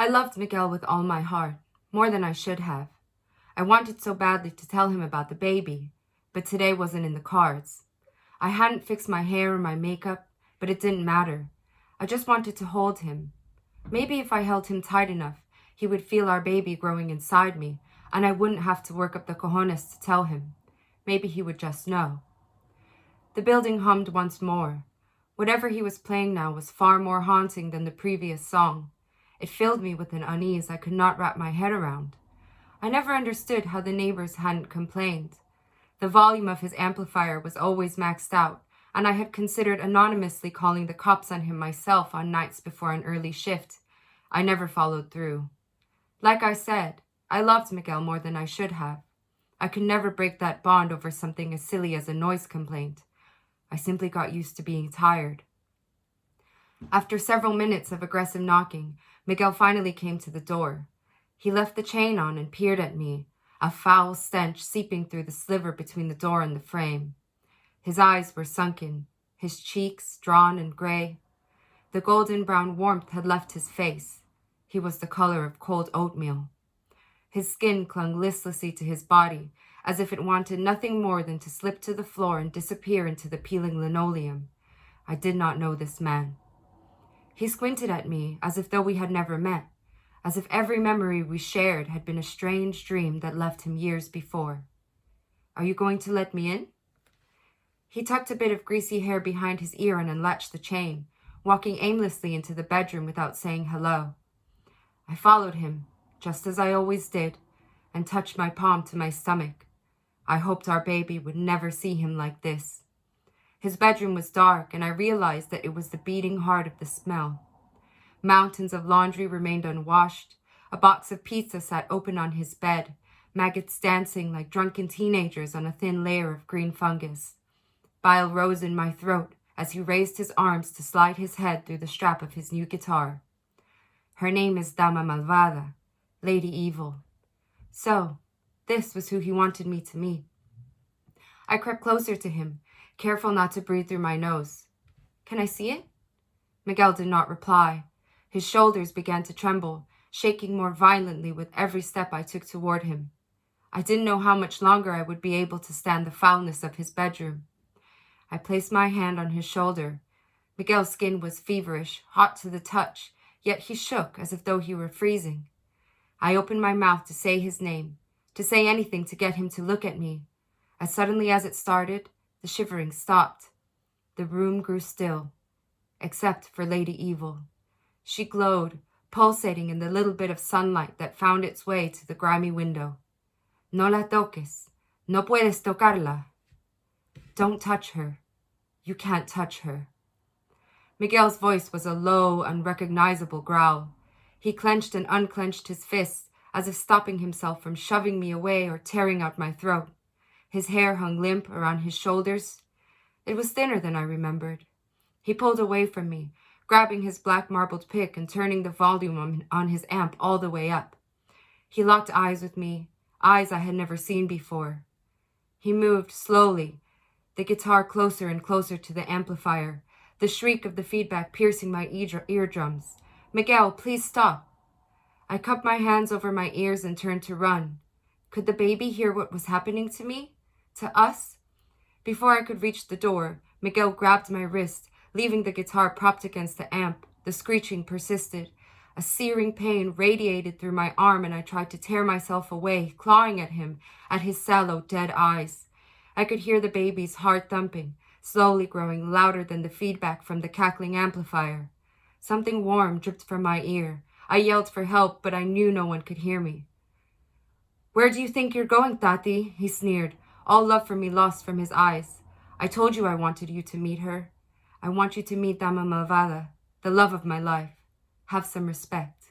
I loved Miguel with all my heart, more than I should have. I wanted so badly to tell him about the baby, but today wasn't in the cards. I hadn't fixed my hair or my makeup, but it didn't matter. I just wanted to hold him. Maybe if I held him tight enough, he would feel our baby growing inside me, and I wouldn't have to work up the cojones to tell him. Maybe he would just know. The building hummed once more. Whatever he was playing now was far more haunting than the previous song. It filled me with an unease I could not wrap my head around. I never understood how the neighbors hadn't complained. The volume of his amplifier was always maxed out, and I had considered anonymously calling the cops on him myself on nights before an early shift. I never followed through. Like I said, I loved Miguel more than I should have. I could never break that bond over something as silly as a noise complaint. I simply got used to being tired. After several minutes of aggressive knocking, Miguel finally came to the door. He left the chain on and peered at me, a foul stench seeping through the sliver between the door and the frame. His eyes were sunken, his cheeks drawn and gray. The golden brown warmth had left his face. He was the color of cold oatmeal. His skin clung listlessly to his body, as if it wanted nothing more than to slip to the floor and disappear into the peeling linoleum. I did not know this man. He squinted at me as if though we had never met, as if every memory we shared had been a strange dream that left him years before. "Are you going to let me in?" He tucked a bit of greasy hair behind his ear and unlatched the chain, walking aimlessly into the bedroom without saying hello. I followed him, just as I always did, and touched my palm to my stomach. I hoped our baby would never see him like this. His bedroom was dark, and I realized that it was the beating heart of the smell. Mountains of laundry remained unwashed. A box of pizza sat open on his bed, maggots dancing like drunken teenagers on a thin layer of green fungus. Bile rose in my throat as he raised his arms to slide his head through the strap of his new guitar. Her name is Dama Malvada, Lady Evil. So, this was who he wanted me to meet. I crept closer to him, careful not to breathe through my nose. "Can I see it?" Miguel did not reply. His shoulders began to tremble, shaking more violently with every step I took toward him. I didn't know how much longer I would be able to stand the foulness of his bedroom. I placed my hand on his shoulder. Miguel's skin was feverish, hot to the touch, yet he shook as if though he were freezing. I opened my mouth to say his name, to say anything to get him to look at me. As suddenly as it started, the shivering stopped. The room grew still, except for Lady Evil. She glowed, pulsating in the little bit of sunlight that found its way to the grimy window. "No la toques. No puedes tocarla." "Don't touch her. You can't touch her." Miguel's voice was a low, unrecognizable growl. He clenched and unclenched his fists, as if stopping himself from shoving me away or tearing out my throat. His hair hung limp around his shoulders. It was thinner than I remembered. He pulled away from me, grabbing his black marbled pick and turning the volume on his amp all the way up. He locked eyes with me, eyes I had never seen before. He moved slowly, the guitar closer and closer to the amplifier, the shriek of the feedback piercing my eardrums. "Miguel, please stop." I cupped my hands over my ears and turned to run. Could the baby hear what was happening to me? To us? Before I could reach the door, Miguel grabbed my wrist, leaving the guitar propped against the amp. The screeching persisted. A searing pain radiated through my arm, and I tried to tear myself away, clawing at him, at his sallow, dead eyes. I could hear the baby's heart thumping, slowly growing louder than the feedback from the cackling amplifier. Something warm dripped from my ear. I yelled for help, but I knew no one could hear me. "Where do you think you're going, Tati?" he sneered, all love for me lost from his eyes. "I told you I wanted you to meet her. I want you to meet Dama Malvada, the love of my life. Have some respect."